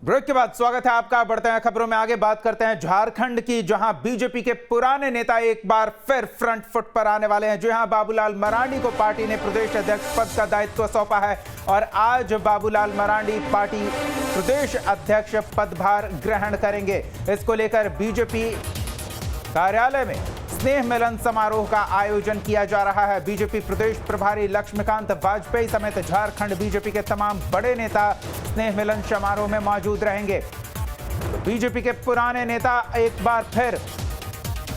Break के बाद स्वागत है आपका। बढ़ते हैं खबरों में आगे, बात करते हैं झारखंड की, जहां बीजेपी के पुराने नेता एक बार फिर फ्रंट फुट पर आने वाले हैं। जहां बाबूलाल मरांडी को पार्टी ने प्रदेश अध्यक्ष पद का दायित्व सौंपा है और आज बाबूलाल मरांडी पार्टी प्रदेश अध्यक्ष पदभार ग्रहण करेंगे। इसको लेकर बीजेपी कार्यालय में स्नेह मिलन समारोह का आयोजन किया जा रहा है। बीजेपी प्रदेश प्रभारी लक्ष्मीकांत वाजपेयी समेत झारखंड बीजेपी के तमाम बड़े नेता स्नेह मिलन समारोह में मौजूद रहेंगे। तो बीजेपी के पुराने नेता एक बार फिर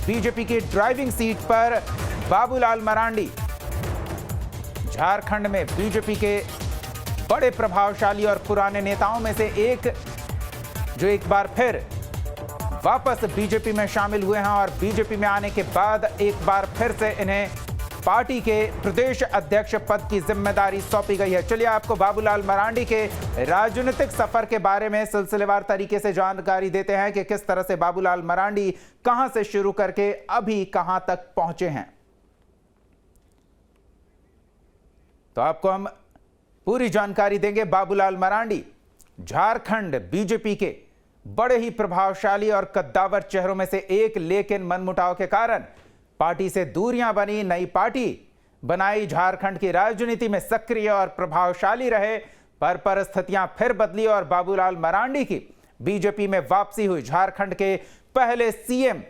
बीजेपी की ड्राइविंग सीट पर बाबूलाल मरांडी, झारखंड में बीजेपी के बड़े प्रभावशाली और पुराने नेताओं में से एक, जो एक बार फिर वापस बीजेपी में शामिल हुए हैं और बीजेपी में आने के बाद एक बार फिर से इन्हें पार्टी के प्रदेश अध्यक्ष पद की जिम्मेदारी सौंपी गई है। चलिए आपको बाबूलाल मरांडी के राजनीतिक सफर के बारे में सिलसिलेवार तरीके से जानकारी देते हैं कि किस तरह से बाबूलाल मरांडी कहां से शुरू करके अभी कहां तक पहुंचे हैं। तो आपको हम पूरी जानकारी देंगे। बाबूलाल मरांडी झारखंड बीजेपी के बड़े ही प्रभावशाली और कद्दावर चेहरों में से एक, लेकिन मनमुटाव के कारण पार्टी से दूरियां बनी, नई पार्टी बनाई, झारखंड की राजनीति में सक्रिय और प्रभावशाली रहे, पर परिस्थितियां फिर बदली और बाबूलाल मरांडी की बीजेपी में वापसी हुई। झारखंड के पहले सीएम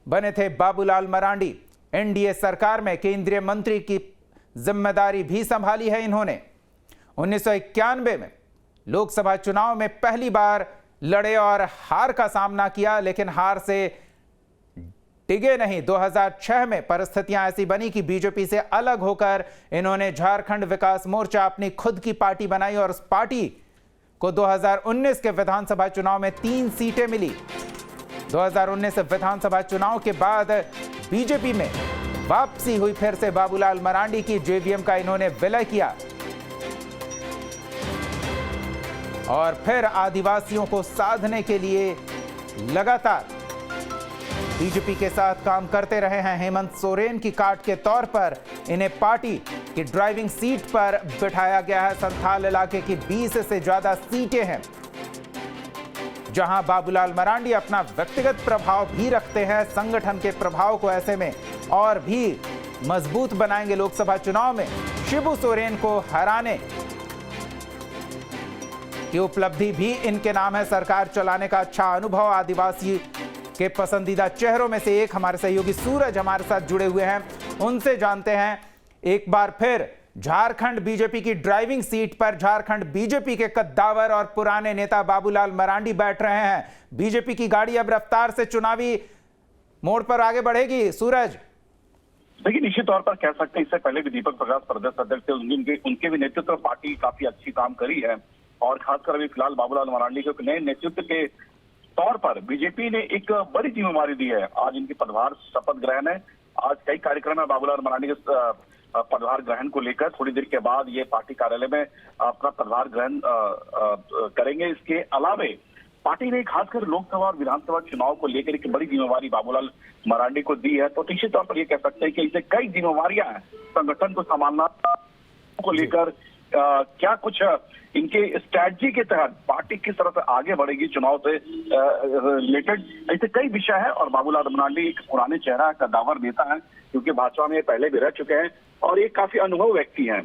बने थे बाबूलाल मरांडी। एनडीए सरकार में केंद्रीय मंत्री की जिम्मेदारी भी संभाली है इन्होंने। 1991 में लोकसभा चुनाव में पहली बार लड़े और हार का सामना किया, लेकिन हार से टिके नहीं। 2006 में परिस्थितियां ऐसी बनी कि बीजेपी से अलग होकर इन्होंने झारखंड विकास मोर्चा अपनी खुद की पार्टी बनाई और उस पार्टी को 2019 के विधानसभा चुनाव में 3 सीटें मिली। 2019 विधानसभा चुनाव के बाद बीजेपी में वापसी हुई फिर से बाबूलाल मरांडी की। जेवीएम का इन्होंने विलय किया और फिर आदिवासियों को साधने के लिए लगातार बीजेपी के साथ काम करते रहे हैं। हेमंत सोरेन की काट के तौर पर इन्हें पार्टी की ड्राइविंग सीट पर बिठाया गया है। संथाल इलाके की 20 से ज्यादा सीटें हैं जहां बाबूलाल मरांडी अपना व्यक्तिगत प्रभाव भी रखते हैं। संगठन के प्रभाव को ऐसे में और भी मजबूत बनाएंगे। लोकसभा चुनाव में शिबू सोरेन को हराने की उपलब्धि भी इनके नाम है। सरकार चलाने का अच्छा अनुभव। आदिवासी के पसंदीदा चेहरों में से एक हमारे सहयोगी सूरज हमारे साथ जुड़े हुए हैं, उनसे जानते हैं एक बार फिर झारखंड बीजेपी की ड्राइविंग सीट पर झारखंड बीजेपी के कद्दावर और पुराने नेता बाबूलाल मरांडी बैठ रहे हैं। बीजेपी की गाड़ी अब रफ्तार से चुनावी मोड़ पर आगे बढ़ेगी। सूरज, देखिए, निश्चित तौर पर कह सकते हैं इससे पहले भी दीपक प्रकाश प्रदेश अध्यक्ष थे, उनके भी नेतृत्व में पार्टी काफी अच्छी काम करी है और खासकर अभी फिलहाल बाबूलाल मरांडी को नए नेतृत्व के तौर पर बीजेपी ने एक बड़ी जिम्मेवारी दी है। आज इनकी पदभार शपथ ग्रहण है। आज कई कार्यक्रम है बाबूलाल मरांडी के पदभार ग्रहण को लेकर। थोड़ी देर के बाद ये पार्टी कार्यालय में अपना पदभार ग्रहण करेंगे। इसके अलावे पार्टी ने खासकर लोकसभा और विधानसभा चुनाव को लेकर एक बड़ी जिम्मेवारी बाबूलाल मरांडी को दी है। तो निश्चित तौर पर यह कह सकते हैं कि इसे कई जिम्मेवारियां हैं। संगठन को संभालना को लेकर क्या कुछ इनके स्ट्रैटेजी के तहत पार्टी किस तरह से आगे बढ़ेगी चुनाव से रिलेटेड, ऐसे कई विषय है। और बाबूलाल मरांडी एक पुराने चेहरा कद्दावर नेता है, क्योंकि भाजपा में पहले भी रह चुके हैं और एक काफी अनुभव व्यक्ति हैं।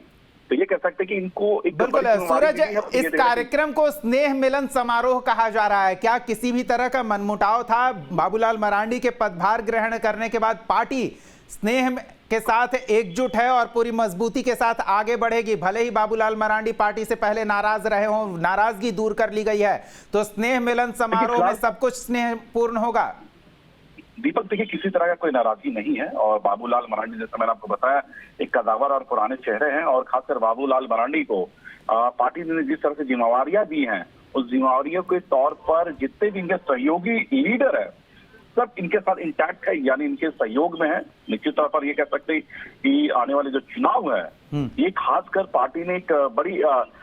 तो ये कह सकते हैं कि इनको एक बिल्कुल। सूरज, इस कार्यक्रम को स्नेह मिलन समारोह कहा जा रहा है। क्या किसी भी तरह का मनमुटाव था? बाबूलाल मरांडी के पदभार ग्रहण करने के बाद पार्टी स्नेह के साथ एकजुट है और पूरी मजबूती के साथ आगे बढ़ेगी। भले ही बाबूलाल मरांडी पार्टी से पहले नाराज रहे हों, नाराजगी दूर कर ली गई है, तो स्नेह मिलन समारोह में सब कुछ स्नेहपूर्ण होगा। दीपक, देखिए, किसी तरह का कोई नाराजगी नहीं है और बाबूलाल मरांडी, जैसे मैंने आपको बताया, एक कद्दावर और पुराने चेहरे हैं और खासकर बाबूलाल मरांडी को पार्टी ने जिस तरह से जिम्मेवारियां दी हैं, उस जिम्मेवारियों के तौर पर जितने भी इनके सहयोगी लीडर है सब इनके साथ इंटैक्ट है, यानी इनके सहयोग में है। निश्चित तौर पर ये कह सकते हैं कि आने वाले जो चुनाव है, ये खासकर पार्टी ने एक बड़ी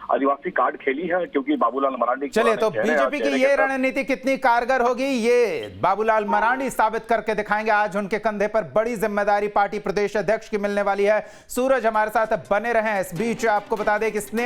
आदिवासी कार्ड खेली है, क्योंकि बाबूलाल मरांडी। चलिए, तो बीजेपी की ये रणनीति कितनी कारगर होगी, ये बाबूलाल मरांडी साबित करके दिखाएंगे। आज उनके कंधे पर बड़ी जिम्मेदारी पार्टी प्रदेश अध्यक्ष की मिलने वाली है। सूरज हमारे साथ बने रहे। इस बीच आपको बता दें कि स्नेह